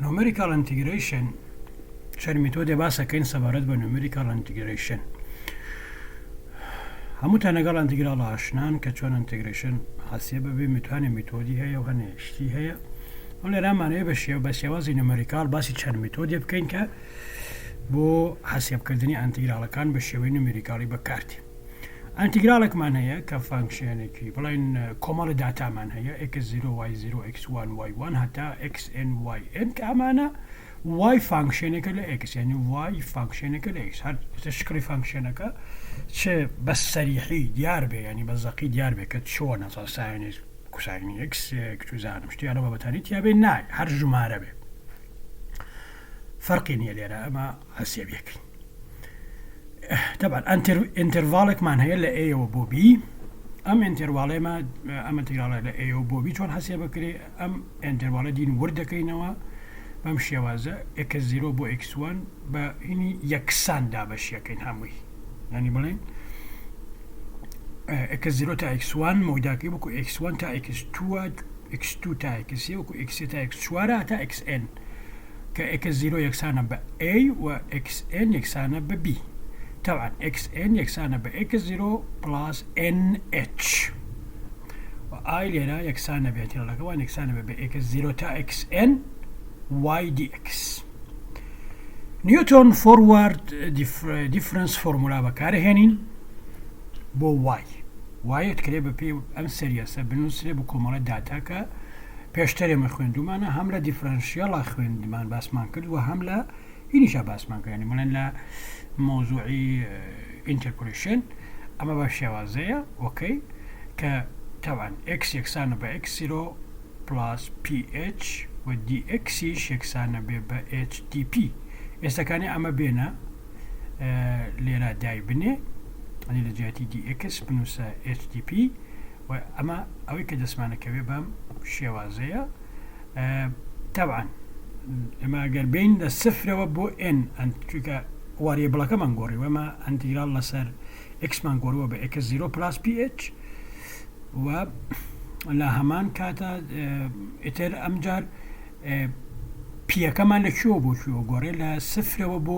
numerical integration چەند میتۆدێ باسەکەین سەبارەت بە numerical integration. هەمووتان لەگەڵ ئەنتیگرال ئاشنان کە چۆن ئینتیگریشن حاسیە بەبێ میتوانێت میتۆدی هەیە و هەنێشتی هەیە. لێرامانەیە بە شێوازی نومریکال باسی چەند میتۆدێ بکەین کە بۆ حاسیبکردنی ئەنتیگرالەکان بە شێوەی نومریکالی بەکارتێ. ئەنتیگرالێکمان هەیە کە فانکشنێکی بڵین کۆمەڵی داتامان هەیە x0 y0 x1 y1 هەتا xn yn کە ئەمانە y فانکشنێکە لە x یعنی y فانکشنێکە لە x هەر شکلی فانکشنەکە چ بە سەریحی دیار بێ ینی بە زەقی دیار بێ کە چۆنە ساینی کوساینی x توزانم شتیانەوە بەتانی تیاابێ نای هەر ژمارە بێ فەرقی نییە لێرە ئەمە حسیبەکەین. طبعا ئینتەرڤالێکمان هەیە لە ئەوە بۆ b ئەم ئینتەرڤالێمە ئەم ئینتیگرالە لە ئەوە بۆ b چۆن حسیب بکرێ ئەم ئینتەرڤالە دین وردەکەینەوە بەم شێوازە x0 بۆ x1 بە هینی یەکساندا بەشیەکەین هەمووی ینی بڵێن x0 تا x1 مۆیداکەی وەکو x1 تا x2 x2 تا x3 وەکو x3 تا x4 تا xn کە x0 یەکسانە بە a و xn یەکسانە بە b. طبعا xn یەکسانە بە x0 plus nh و i لێرە یەکسانە بێت لەگەڵەوە یەکسانە بە x0 تا xn y dx. نیوتن فۆروارد دیفرنس فۆرمولا بەکارهێنین بۆ y کرێ بە پێی ئەم سەریەسە بنووسێ بە کۆمەڵە داتاکە پێشترێمە خوێندومانە هەم لە دیفرەنشیەڵە خوێندمان باسمان کرد و هەم لە هینیشە باسمان کردنی بڵێن لە مۆزوعی ئینتەرپۆلیشن ئەمە بە شێوازەیە وەکەی کە تەوان x یەکسانە بە x0 plus ph و dxیش یەکسانە بێ بە hdp. ئێستاکانی ئەمە بێنە لێرە دای بنێ ئەنی لە جیاتی dx بنووسە hdp و ئەمە ئەوەی کە دەسمانەکەوێ بەم شێوازەیە. طبعا ئەمە ئەگەر بین لە سفرەوە بۆ n چونکە واریبڵەکەمان گۆڕی وەمە ئەنتیگرال لەسەر xمان گۆڕوە بە x0 plus ph و لە هەمان کاتە ئیتر ئەمجار پیەکەمان لە کوێوە بۆ کوێوە گۆڕێ لە سفرەوە بۆ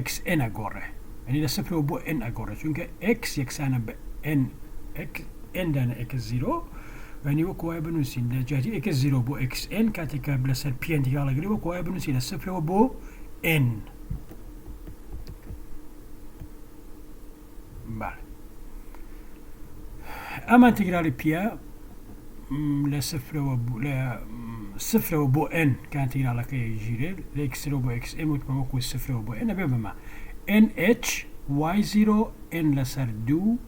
xn ئەگۆڕێ ینی لە سفرەوە بۆ n ئەگۆڕێ چونکە x یەکسانە بە n دانە x0 ینی وەکو وایە بنووسین لە جاتی x0 بۆ xn کاتێکە لەسەر p ئەنتیگرالەگری وەکو وایە بنووسین لە سفرەوە بۆ n. ئەم ئەنتیگرالی پیە لە سفرەوە بۆ n کە ئەنتیگرالەکەی ژیرێ لە x0 بۆ xn وتمە وەکو سفرەوە بۆ n ئەبێ بمە nh y0 n لەسەر 2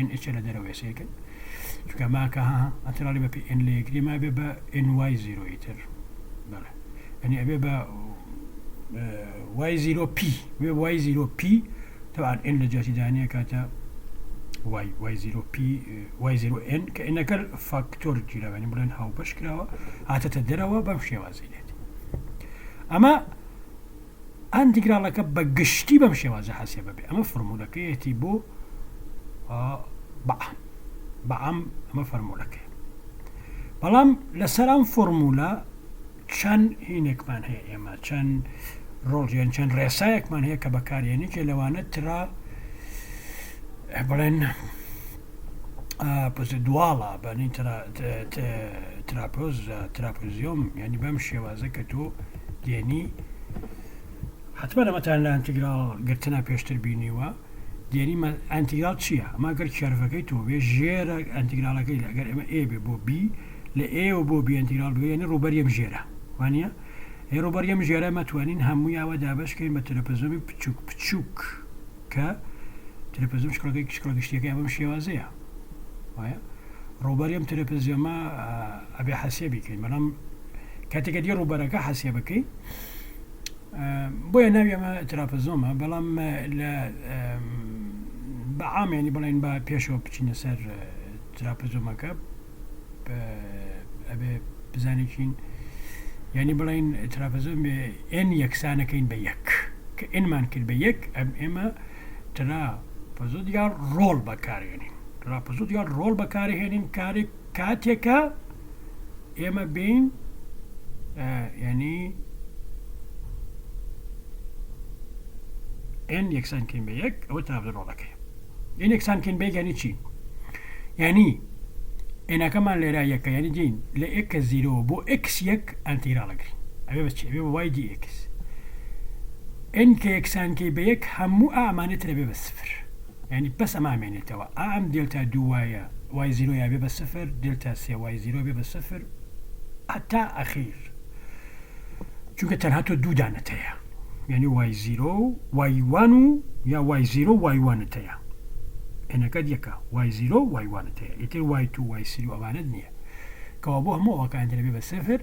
nh لە دەرەوە سێکن چونکە ماکە ئەنتیگرالی بە n لە یەکری ما بێ بە ny0 ئیتر بەڵێ ئەنی ئەبێ بە y0p بێ y0p طبعا n لە جاتی دانیە کاتە y0p y0n کە ئینەکە فاکتۆر گیرەوەنی بڵێن هاو بەش کراوە هاتەتە دەرەوە بەم شێوازی لێت. ئەمە ئەنتیگرالەکە بە گشتی بەم شێوازە حاسیە بەبێ ئەمە فۆرمولەکەیەتی بۆ بەعام ئەمە فۆرمولەکەی. بەڵام لەسەر ئەم فۆرمولە چەند هینێکمان هەیە ئێمە چەند ڕۆژیان چەند ڕێسایەکمان هەیە کە بەکارێنی کە لەوانە ترا بڵێن دواڵە بەنی تراپۆزیۆم ینی بەم شێوازە کە تۆ دێنی حتمما ئەمەتان لە ئەنتیگرال گرتنا پێشتر بینیوە دێنی ئەنتیگرال چییە؟ ئەمە گەر کێرفەکەی تۆ بێ ژێرە ئەنتیگرالەکەی لەگەر ئێمە ئێ بێ بۆ b لە ئێوە بۆ b ئەنتیگرال بێ یعنی ڕوبەریەم ژێرە وانە ڕوبەریەم ژێرە مەتوانین هەموویاوە دابشکەین بە تەلەپەزۆمی بچووک کە تەلەپەزۆم شکڵەکەی شتێکەکە ئەمەم شێوازەیە وایە ڕوبەریەم تەلەپەزیۆمە ئەبێ حەسیە بیکەین بەڵام کاتێکە دی ڕوبەرەکە حەسیە بکەین بۆیە ناوی ئەمە تراپەزۆمە بەڵام لە بەعام ینی بڵێن بە پێشەوە بچینە سەر تراپەزۆمەکە ئەبێ بزانێکین ینی بڵێن تراپەزۆم n یەکسانەکەین بە یەک کە ئێنمان کرد بە یەک ئێمە تراپەزۆ دیار ڕۆڵ بەکارهێنین تراپەزۆ دیار ڕۆڵ بەکارهێنین کاتێکە ئێمە بین ینی n یەکسان کەین بە یەک ئەوە ترابزەنۆڵەکەی n یەکسان کەین بە یەک یعنی چی یعنی ئێنەکەمان لێرە یەکە یعنی دین لە ئێکە زیرۆ بۆ x یەک ئەنتیراڵەگرین ئەوێ بە چی ئەوێ بە وای دی x n کە یەکسان کەی بە یەک هەموو ئامانێت لەبێ بە سفر یعنی بەس ئەمامێنێتەوە ئەم دلتا دوو وایە وای زیرۆ یا بێ بە سفر دلتا سێ وای زیرۆ بێ بە سفر حتا ئەخیر چونکە تەنها تۆ دوو دانەتەیە یعنی وای زیرۆ وای وان و یا وای زیرۆ وای وانەتەیە ئێنەکەت یەکە وای زیرۆ وای وانەتەیە ئیتر وای تو وای سیرۆ ئەوانت نییە کەوا بۆ هەموو ئەوەکان لەبێ بە سفر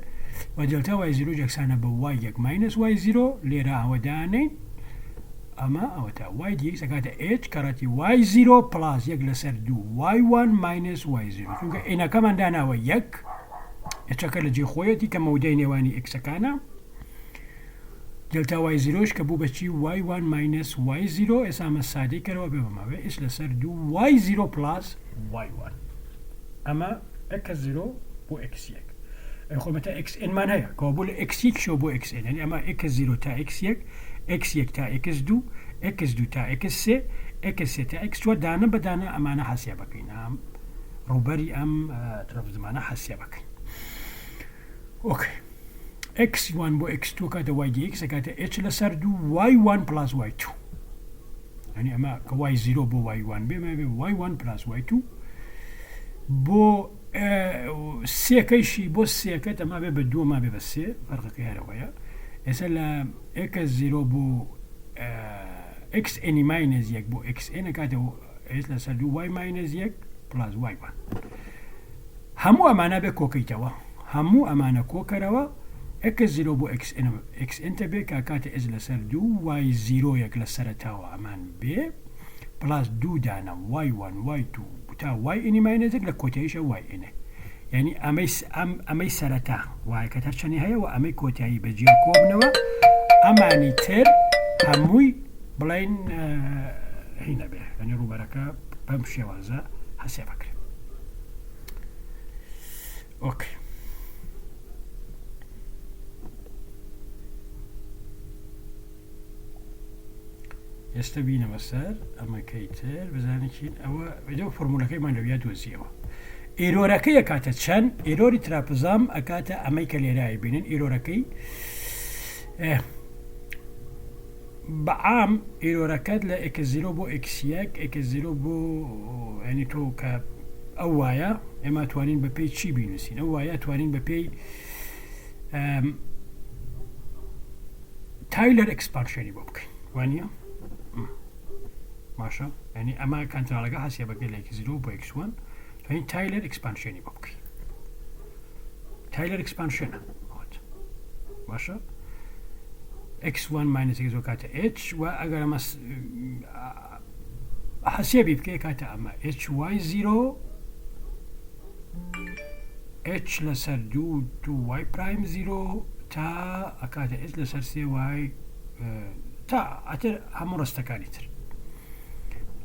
و دلتا وای زیرۆ یەکسانە بە وای یەک ماینەس وای زیرۆ لێرە ئەوە دانەین ئەمە ئەوە تا وای دی ئەکاتە h کەڕەتی وای زیرۆ پلاس یەک لەسەر دوو وای وان ماینەس وای زیرۆ چونکە ئێنەکەمان داناوە یەک هچەکە لە جێ خۆیەتی کە مەودەی نێوانی ئێکسەکانە دلتا وای زیرۆش کە بوو بەچی وای وان ماینەس وای زیرۆ ئێستا ئەمە سادەی کەرەوە بێ بەماوێ h لەسەر دوو وای زیرۆ پلاس وای وان ئەمە ئەکە زیرۆ بۆ x یەک خۆمەتە xn مان هەیە کەوا بۆ لە x یەک شۆ بۆ xn یعنی ئەمە ئەکە زیرۆ تا x یەک x یەک تا x2 x2 تا x3 x3 تا x4 دانە بەدانە ئەمانە حەسیا بکەین ئەم ڕوبەری ئەم ترابزمانە حەسیا بکەین ئۆکێ x1 بۆ x2 کاتە وای دی x کاتە h لەسەر دوو y1 پلاس y2 یعنی ئەمە کە y0 بۆ y1 بێمە بێ y1 پلاس y2 بۆ سێکەیشی بۆ سێکەت ئەمە بێ بە دوو ما بێ بە سێ فەرقەکە هەرەوەیە ئێستا لە ئێکە زیرۆ بۆ xn ماینەس یەک بۆ xn کاتە h لەسەر دوو y ماینەس یەک پلاس y1 هەموو ئەمانە بێ کۆکەیتەوە هەموو ئەمانە کۆکەرەوە ئەکە زیرۆ بۆ xn تە بێ کاتە h لەسەر دوو y0 یەک لە سەرەتاوە ئەمان بێ پلاس دوو دانە y1 y2 تا yn ماینەس یەک لە کۆتاییشە yn یعنی ئەمەی سەرەتا وایەکە هەرچەندی هەیە و ئەمەی کۆتایی بەجێ کۆبنەوە ئەمانی تر هەمووی بڵین هینە بێ یعنی ڕوبەرەکە بەم شێوازە حەسێ بکرێت ئۆکێ ئێستا بینەوە سەر ئەمەکەی تر بزانێکین ئەوە وێدە فۆرمولەکەیمان لەویا دۆزیەوە ئێرۆرەکەی ئەکاتە چەند ئێرۆری تراپزام ئەکاتە ئەمەی کە لێرای بینن ئێرۆرەکەی بەعام ئێرۆرەکەت لە x0 بۆ x1 x0 بۆ ینی تۆ کە ئەو وایە ئێمە توانین بە پێی چی بینوسین ئەو وایە توانین بە پێی تایلەر ئەکسپانشنی بۆ بکەین وانە باشە ینی ئەمە کانتراڵەکە حەسیە بەکەی لە x0 بۆ x1 توانین تایلەر ئەکسپانشنی بۆ بکەین تایلەر ئەکسپانشنە باشە x1 minus x کاتە h و ئەگەر ئەمە حەسێبی بکەی کاتە ئەمە hy0 h لەسەر دوو y پرایم 0 تا ئەکاتە h لەسەر 3y تا ئەتر هەموو ڕستەکانی تر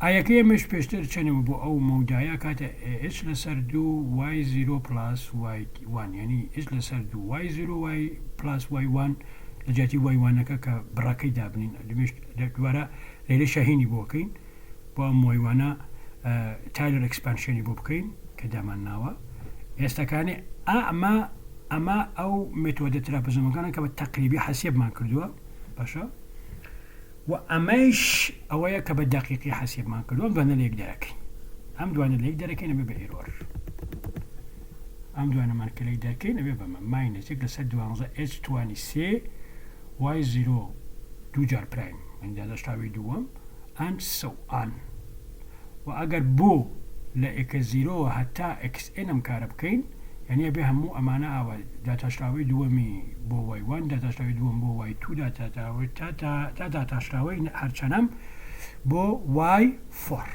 ئایەکە ئێمەش پێشتر چەنەوە بۆ ئەو مەودایە کاتە h لەسەر دوو y0 پلاس y1 یعنی h لەسەر دوو y0 y پلاس y1 لە جاتی وایوانەکە کە بڕەکەی دابنین دوارە لێرە شاهینی بۆ بکەین بۆ ئەم وایوانە تایلەر ئەکسپانشنی بۆ بکەین کە دامان ناوە ئێستاکانی ئەمە ئەو مێتۆدە تراپزمەکانە کە بە تەقریبی حەسێبمان کردووە باشە و ئەمەش ئەوەیە کە بە دەقیقی حەسێبمان کردووە دوانە لێک دەرەکەین ئەم دوانە لێک دەرەکەین ئەبێ بە ئێرۆر ئەم دوانەمان کە لێک دەرەکەین ئەبێ بەمە ماینەس یەک لەسەر 12 h توانی سێ y0 دوو جار پرایم ئەندازەشتاوی دووەم ئەند سەوئان و ئەگەر بۆ لە x0 هەتا xn ئەم کارە بکەین یعنی ئەبێ هەموو ئەمانە ئاوە داتاشراوی دووەمی بۆ y1 داتاشراوی دووەم بۆ y2 تا داتاشراوی هەرچەنەم بۆ y4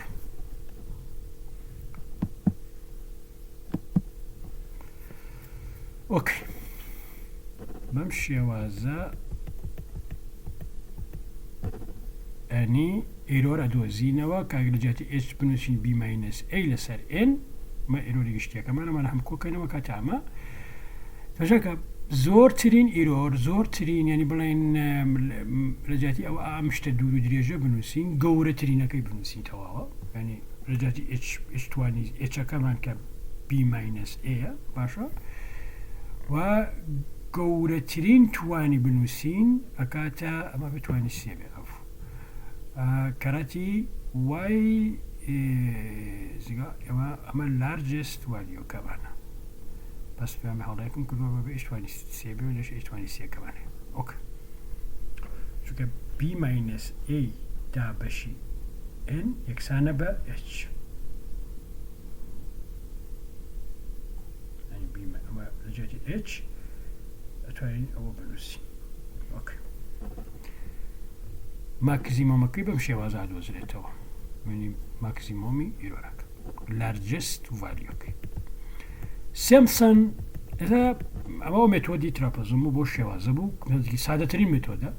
ئۆکێ بەم شێوازە ئەنی ئێرۆرە دۆزینەوە کاگە لە جاتی h بنووسین b ماینەس a لەسەر n مە ئێرۆری گشتیەکەمانەمان هەم کۆکەینەوە کاتە ئەمە تەژەکە زۆرترین ئیرۆر زۆرترین ینی بڵێن لەجاتی ئەو ئامشتە دوور و درێژە بنووسین گەورەترینەکەی بنووسین تەواوە ینی لەجاتی توانی ئچەکەمان کە B-A باشە و گەورەترین توانی بنووسین ئەکاتە ئەمە بتوانانی سێبێ ئەف کەراتی وای ئەمە لارجست والیۆکەمانە بس بهم حاڵەیەکم کردووە بە ئیشتوانی سێبێ و لەش ئیشتوانی سێکەمانێ ئۆک چونکە B-A دا بەشی N یەکسانە بە H لەجێتی H ئەتوانین ئەوە بنووسین ئۆک ماکزیمۆمەکەی بەم شێوازە دۆزرێتەوە وێنی ماکزیمۆمی ئیرۆرەکە لارجست ڤالیۆکەی سیمپسن ئەمە مێتۆدی تراپەزم بوو بۆ شێوازە بوو سادەترین مێتۆدە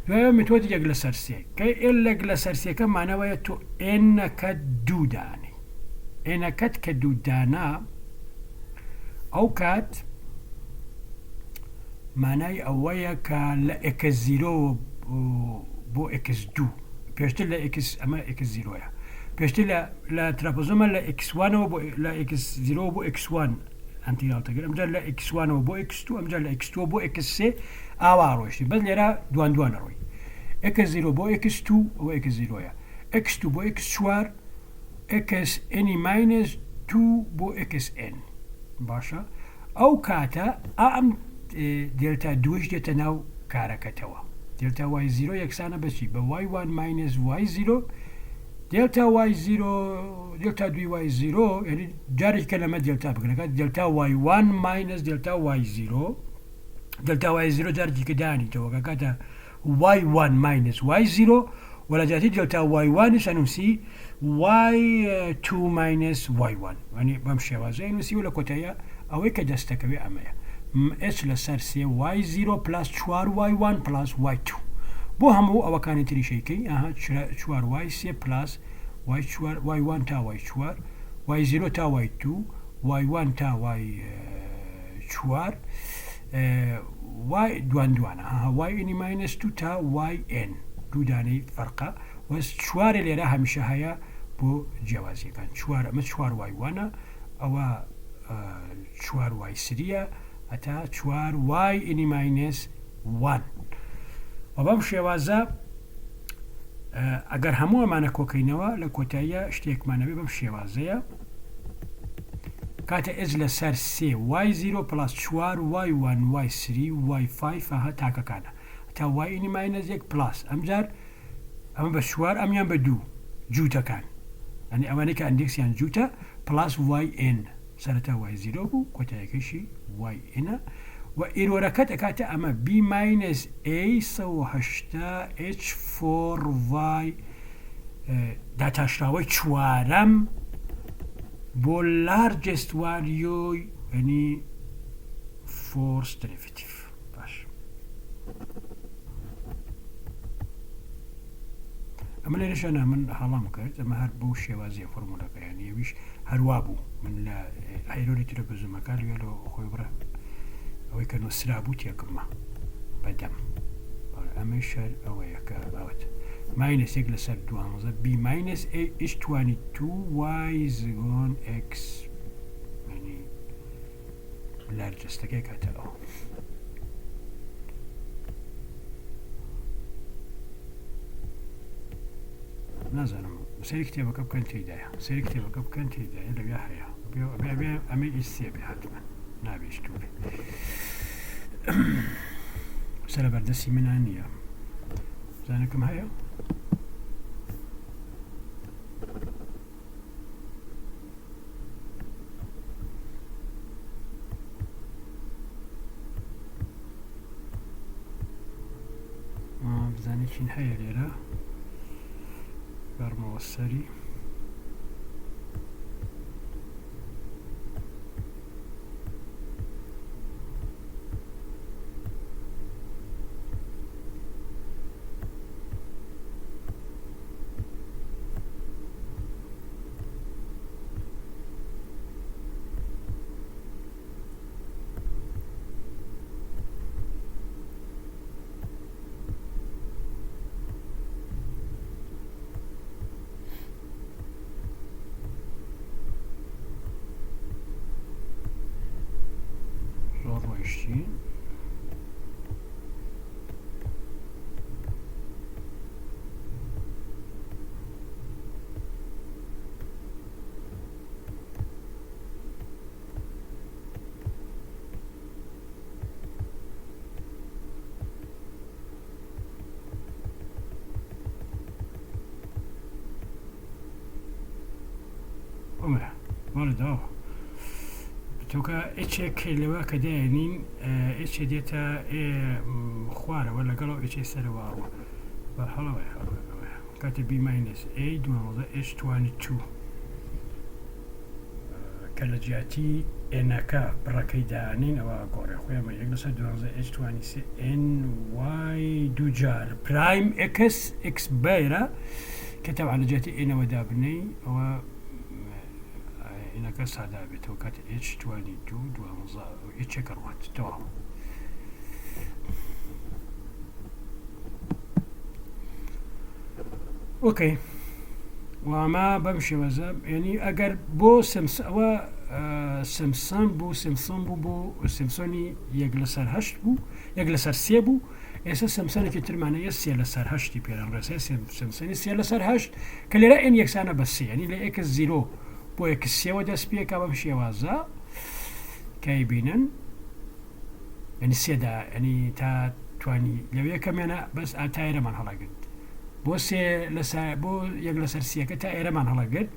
دوایە مێتۆدی یەک لە سەرسێ کە ئێلەک لە سەرسیەکە مانەوەیە تۆ ئێنەکە دوودانی ئێنەکەت کە دوودانا ئەو کات مانای ئەوەیە کە لە x0 بۆ x2 پێشتر لە x ئەمە x0ە پێشتر لە تراپەزۆمە لە x1ەوە بۆ لە x0 بۆ x1 ئەنتیگاڵتەگەر ئەمجار لە x1ەوە بۆ x2 ئەمجار لە x2 بۆ x3 ئاوا ڕۆیشتی بەس لێرە دوان ڕۆی x0 بۆ x2 ئەوە x0ە x2 بۆ x4 xn-2 بۆ xn باشە ئەو کاتە ئەم دلتا دوش دێتە ناو کارەکەتەوە دلتا y0 یەکسانە بەچی بە y1 minus y0 دلتا y0 دلتا 2y0 یعنی جارێککە لەمە دلتا بگرەکە دلتا y1 minus دلتا y0 دلتا y0 جارێکی کە دانیتەوە کەکاتە y1 minus y0 وەلەجاتی دلتا y1 شەنووسی y2 minus y1 ینی بەم شێوازەیە نووسی و لە کۆتەیە ئەوەی کە دەستەکەوێ ئەمەیە h لەسەر سێ y0 plus 4y1 plus y2 بۆ هەموو ئەوەکانی تریشەکەی ئاها 4y3 plus y1 تا y4 y0 تا y2 y1 تا y4 y دوانە yn-2 تا yn دوودانەی فەرقە و 4 لێرە هەمیشە هەیە بۆ جیاوازیەکان 4 ئەمە 4y1ە ئەوە 4y3ە هەتا 4y-1 و بەم شێوازە ئەگەر هەموو ئەمانە کۆکەینەوە لە کۆتاییە شتێکمانەوێ بەم شێوازەیە کاتە ئز لەسەر سێ y0 plus 4y1 y3 y5 هە تاکەکانە تا y-1 plus ئەمجار ئەمە بە 4 ئەمیان بە 2 جووتەکان ئەنی ئەوانەی کە ئەندێکسیان جووتە plus yn سەرەتا y0 بوو کۆتاییەکەشی yn و ئیرۆرەکەت ئەکاتە ئەمە B-A8 H4y داتاشراوەی چوارەم بۆ لارجست والیۆی ینی فۆرس دەریڤێتیڤ باش ئەمە لێرەشانە من هەڵام کرد ئەمە هەر بۆ شێوازیە فۆرمولەکە یانی ئەویش هەروە بوو من لە ئایرۆری ترەپەزۆمەکە لێ لە خۆی بڕە ئەوەی کە نووسرا بوو تێکڕما بەدەم ئەمەی شەر ئەوەیە کە ئەوەت ماینەسێک لەسەر 12 B-A22 y زگۆن x ینی لارجستەکەی کاتە ئەوە نازانم سەری کتێبەکە بکەن تێدایە سەری کتێبەکە بکەن تێدایە لەوێ هەیە بێ ئەمە ئیسێ بێ حتمما نابێشتو بێ سەرە بەردەستی منان نییە زانەکەم هەیە بزانێکین هەیە لێرە بەرمەوە سەری 24 والله توكا اتش لوا كدانين اتش ديتا خوارة ولا قالوا اتش سروارو بالحلا كاتب بي ماينس اي دوما اتش 22 كالجاتي انكا براكيدانين او قوري خويا ما يجلس دوما اتش 26 ان واي دوجار برايم اكس بايرا كتب على جاتي انا ودابني و إنك سادا بتوكات H22 دوامزا H كروات تمام. أوكي وما بمشي مزاب يعني أجر بو سمس أو سمسون بو سمسوني يجلسر هشت بو يجلسر سيبو إسا سمسوني كتير معناه يسيلسر هشتي بيران رأسه سمسوني يسيلسر هشت كل رأي يكسانا بس يعني لإك الزيرو بو يكسيو داس بيكا بمشي وازا كايبينن يعني سيدا يعني تا تواني لو يكمنا بس تاير من هلا قد بو سي لسا بو يجلسر سيكا تاير من هلا قد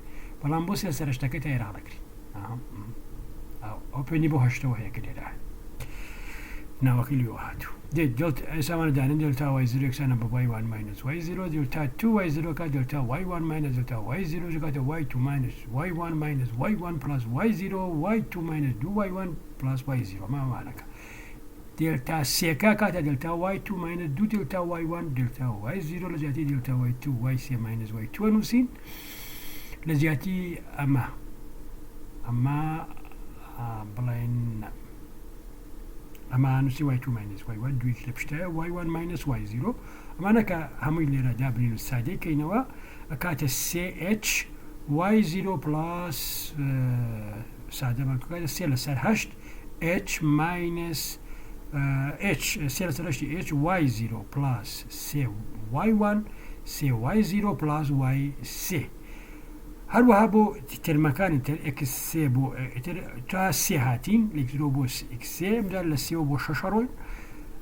بلان بو سي سرشتك تاير هلا قد أو بني بو هشتو هي كده ده ناوكيل يوهاتو دلتا سامان دانن دلتا واي 0 اكس انا باي 1 ماينس واي 0 دلتا 2 واي 0 كا دلتا واي 1 ماينس دلتا واي 0 كا واي 2 ماينس واي 1 ماينس واي 1 بلس واي 0 واي 2 ماينس 2 واي 1 بلس واي 0 ما معناك دلتا سيكا كا دلتا واي 2 ماينس 2 دلتا واي 1 دلتا واي 0 لجاتي دلتا واي 2 واي سي ماينس واي 2 نوسين لجاتي اما بلاين أما نسي واي 2 ماينس واي 1 دويك لبشتا واي 1 ماينس واي 0 أما أنا كهمي اللي رادابني السادي كينوا أكاتا سي اتش واي 0 بلاس سادة ما كاتا سي لسر هشت اتش ماينس اتش سي لسر هشت اتش واي 0 بلاس سي واي 1 سي واي 0 بلاس واي سي هل وهابو ترمكان تر اكس سي بو تا سي هاتين ليكزرو بو اكس سي مدال لسيو بو ششروين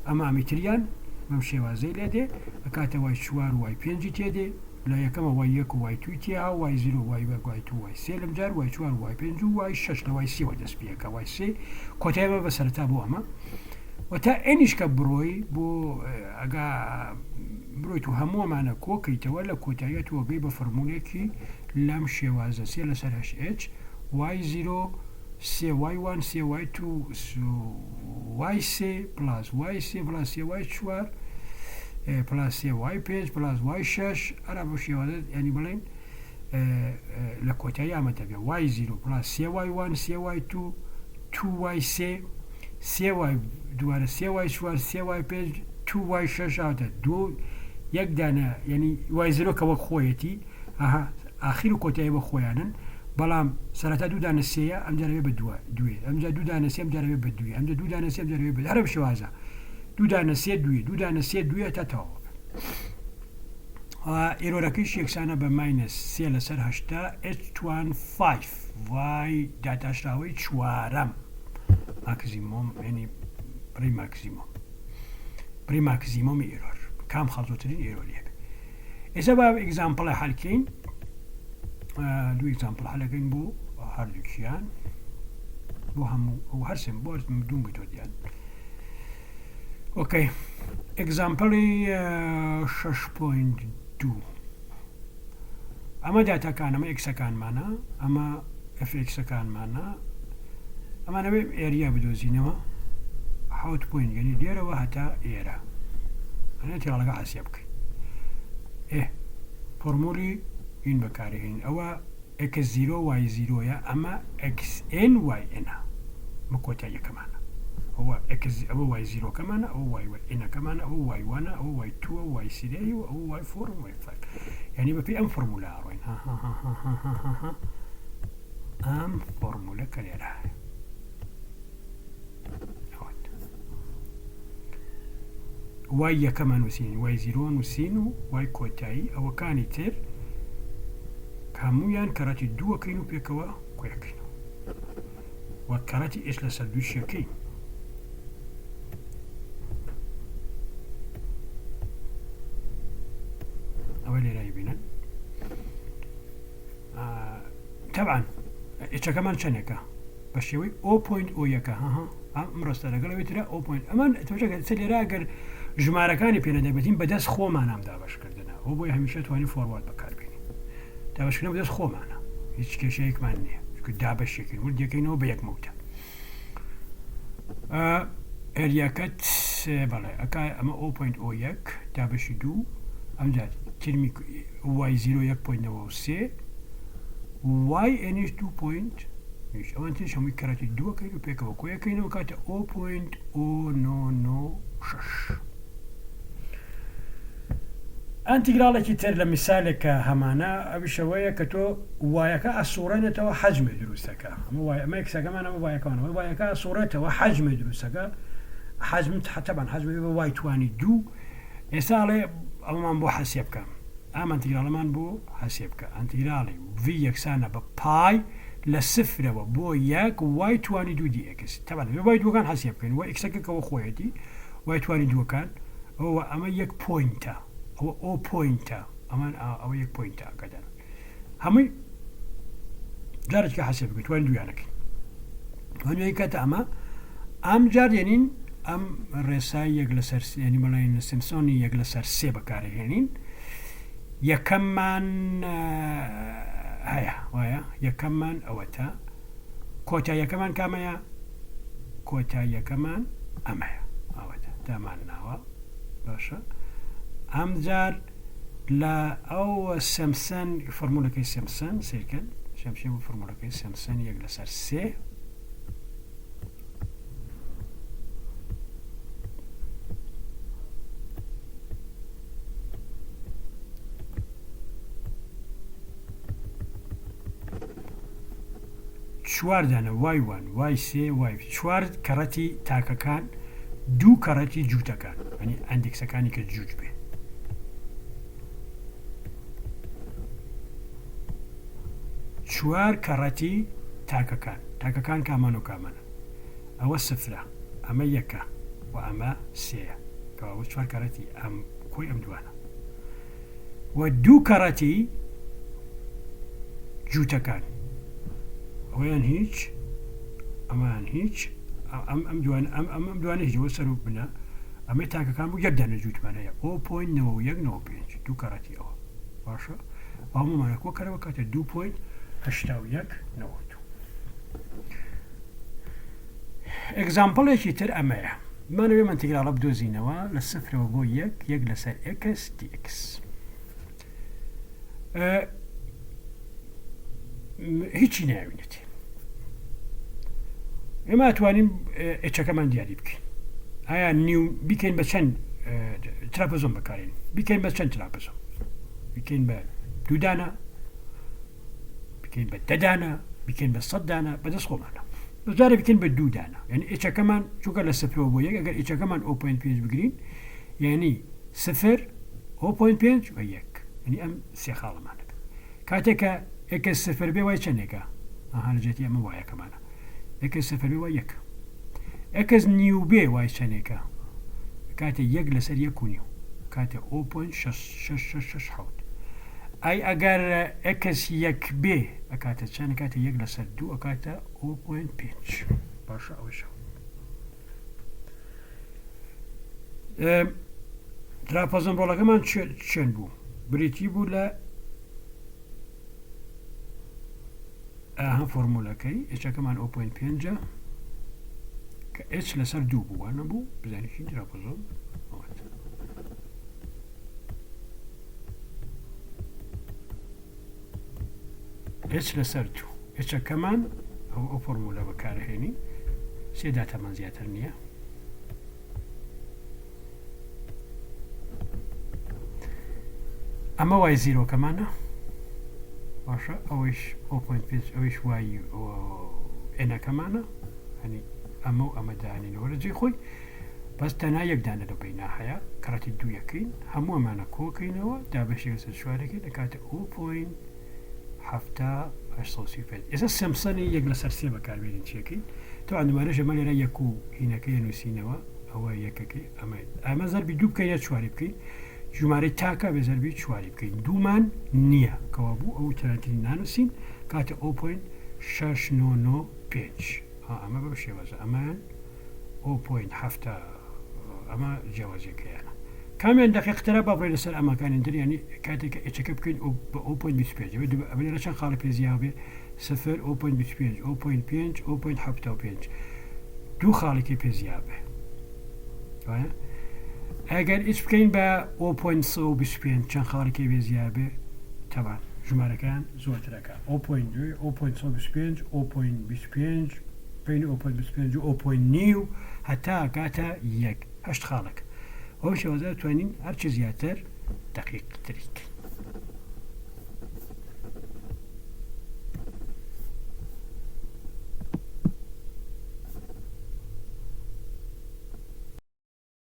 اما متريان ممشي وازي لدي اكاتا واي شوار واي بينجي تيدي لا يكما واي يكو واي تو تيها واي زيرو واي باك واي تو واي سي لمجار واي شوار واي بينجو واي شش لواي سي ودس بيكا واي سي كوتايما بسرتا بو اما وتا انيش كبروي بو اغا بروي تو همو معنا كوكي تولى كوتايات وقيبه فرموليكي لام شوازة سي لسر هش اتش واي 0 سي واي 1 سي واي 2 واي سي بلاس واي سي بلاس سي واي شوار بلاس سي واي بيج بلاس واي شاش أربع شوازة يعني بلين لكوتايا متبع واي 0 بلاس سي واي 1 سي واي 2 2 واي سي واي دوار سي واي شوار سي واي بيج 2 واي شاش هذا دو يقدر يعني واي 0 كوك خويتي آخر كوتاي بخويانن بلام سرتا دو دانسيا ام جربي دوي ام دو دانسيا ام جربي بدوي ام دو دانسيا ام جربي بد عرب شوازا دو دانسيا دوي تاتو ايرو راكيش يكسانا بماينس سي لسر هشتا h15 واي داتا شراوي شوارم ماكسيموم يعني بري ماكسيموم ايرور كام خلطوتين ايرور يك إذا باب إكزامبل حالكين دو إكزامبل حالكين بو هاردوكيان بو همو هو هرسم بو بدون بتوديان أوكي إكزامبل 6.2 أما داتا كان أما إكس كان معنا أما إف إكس كان معنا أما نبي إريا بدوزينما حوت بوين يعني ديرا وحتى إيرا أنا تيغلق حسيبك فورمولي إن بكارهين أو x 0 y 0 يا أما x n y n مكوتايا كمان هو x أو y 0 كمان أو y n كمان أو y 1 أو y 2 أو y 3 أو y 4 أو y 5 يعني بفي أم فورمولا أروين أم فورمولا كليرا وای یەکەمان نووسین وای زیرۆ نووسین و وای کۆتایی ئەوەکانی تر هەموویان کەڕەتی دووەکەین و پێکەوە کۆیەکەین وە کەڕەتی ئێش لەسەر دووشیەکەین ئەوە لێرای بینن طبعا ئێچەکەمان چەندێکە بە شێوەی 0.01 ئەم ڕاستە لەگەڵەوەی ترە 0. ئەمان تۆشەکە لێرە ئەگەر ژمارەکانی پێ نەدەبێتین بەدەست خۆمان ئەم دابەشکردنە ئەو بۆی هەمیشە توانی فۆروارد بەکاربێنین دابەشکردن بەدەست خۆمانە هیچ کێشەیەکمان نییە دابەشێکین وردیەکەینەوە بە یەک مەوتە ئەریاکەت بەڵێ ئەکا ئەمە 0.01 دابەشی دوو ئەمجار ترمی وای 0.3 وای ئەنیش 2. ئەوان ترش هەمووی کەڕەتی دووەکەین و پێکەوە کۆیەکەینەوە کاتە 0.096 ئەنتیگراڵێکی تر لە میسالێکە هەمانە ئەویشەوەیە کە تۆ وایەکە ئەسوڕێنێتەوە حەجمێ دروستەکە ئەمە یەکسەکەمان ئەمە وایەکەمانەوە وایەکە ئەسوڕێتەوە حەجمێ دروستەکە حەجمت حتەبان حەجمێ بە وای توانی دوو ئێستاڵێ ئەمەمان بۆ حەسێ بکەم ئەم ئەنتیگراڵەمان بۆ حەسێ بکە ئەنتیگراڵی v یەکسانە بە پای لە سفرەوە بۆ یەک وای توانی دوو دی ئێکس تەبان وای دووەکان حەسێ بکەین وای ئێکسەکەکەوە خۆیەتی وای توانی دووەکان ئەوە ئەمە یەک پۆینتە ئەوە ئۆ پۆینتە ئەمان ئەوە یەک پۆینتە ئەکەدەن هەمووی جارێککە حەسێ بکەیت توانی دویانەکەین وانوێی کاتە ئەم جار یەنین ئەم ڕێسای یەک لەسەر ینی بەڵێن سیمسۆنی یەک لەسەر سێ بەکارهێنین یەکەممان هەیە وایە یەکەممان ئەوەتە کۆتاییەکەمان کامەیە کۆتاییەکەمان ئەمەیە ئەوەتە دامان ناوە باشە ئەم جار لە ئەو سەمسەن فۆرمولەکەی سەمسەن سیرکەن شەمشێ بۆ فۆرمولەکەی سەمسەن یەک لەسەر سێ چوار دانە وای وان وای سێ وای چوار کەڕەتی تاکەکان دوو کەڕەتی جووتەکان ئەنی ئەندێکسەکانی کە جووت بێ چوار کەڕەتی تاکەکان کامان و کامانە ئەوە سفرە ئەمە یەکە و ئەمە سێە کەەوە چوار کەڕەتی ئەم کۆی ئەم دوانە و دوو کەڕەتی جووتەکان ئەویان هیچ ئەمان هیچ ئەم دوانە هیچەوە سەر و بنە ئەمە تاکەکان بوو یەک دانە جووتمانەیە 0.9 دوو کەڕەتی ئەوە باشە هەموومانەکۆ کەرەوە کاتە 2.81 ئێگزامپڵێکی تر ئەمەیە بمانەوێ ئەنتیگراڵە بدۆزینەوە لە سفرەوە بۆ یەک لەسەر x dx هیچی ناوینێتی ئێمە توانین ئێچەکەمان دیاری بکەین ئایا نیو بیکەین بە چەند تراپەزۆم بەکارین بیکەین بە چەند تراپەزۆم بیکەین بە دوودانە بکەین بە دەدانە بکەین بە 100 دانە بەدەست خۆمانە بەجارە بکەین بە دوودانە یعنی ئێچەکەمان چووکە لە سفرەوە بۆ یەک ئەگەر ئێچەکەمان 0.5 بگرین یعنی سفر 0.5 و یەک یعنی ئەم سێ خاڵەمانە کاتێکە ئێکە سفر بێ وای چەندێکە هەنجێتی ئەمە وایەکەمانە ئێکە سفر بێ وای یەک ئەکەس نیو بێ وای چەندێکە کاتە یەک لەسەر یەک و نیو کاتە 0.667 ئای ئەگەر ئەکەس یەک بێ ئەکاتە چەند کاتە یەک لەسەر دوو ئەکاتە 0.5 باشە ئەوەشە تراپەزم ڕۆڵەکەمان چەند بوو بریتی بوو لە ئەها فۆرمولەکەی ئێچەکەمان 0.5 کە ئێچ لەسەر دوو بووە نەبوو بزانیشی تراپەزۆم ئێچ لەسەر دوو ئێچەکەمان ئەو فۆرمولە بەکارهێنی سێ داتەمان زیاتر نییە ئەمە وای زیرۆکەمانە باشە ئەوەش 0.5 ئەوەش وای ئێنەکەمانە هەنی ئەمە و ئەمە دانینەوە لە جێ خۆی بەس تەنها یەکدانە لەو بینە هەیە کڕەتی دوو یەکەین هەمووەمانە کۆکەینەوە دابەشێک سەر چوارەکەی دەکاتە 0.735 ئێستا سەمسەنی یەک لەسەر سێ بەکاربێنین چیەکەین تۆ ئەندوارە ژەمە لێرە یەک و هینەکەی نووسینەوە ئەوە یەکەکەی ئەمە زەربی دوو بکەینە چواری بکەین ژمارەی تاکە بە زەربی چواری بکەین دوومان نییە کەوا بوو ئەو تەرانتنی نانووسین کاتە 0.695 ئەمە بە شێوەزە ئەمان 0.7 ئەمە جیاوازیەکەیانە کامیان دقیقترە باڕێ لەسەر ئەماکانی در ینی کاتێککە ئچەکە بکەین بە 0.25 ئەمە چەند خاڵی پێزیاو بێ 0 0.25 0.5 0.75 دوو خاڵێکی پێزیاو بێ ئەگەر ئیچ بکەین بە 0.25 چەند خاڵێکی بێزیاب بێ تەبان ژمارەکان زۆرترەکە 0.2 0.25 0.25 بین 0.25 و 0.9 هەتا کاتە یەک هەشت خاڵک ئەو شێوەزە توانین هەرچی زیاتر دقیق تریک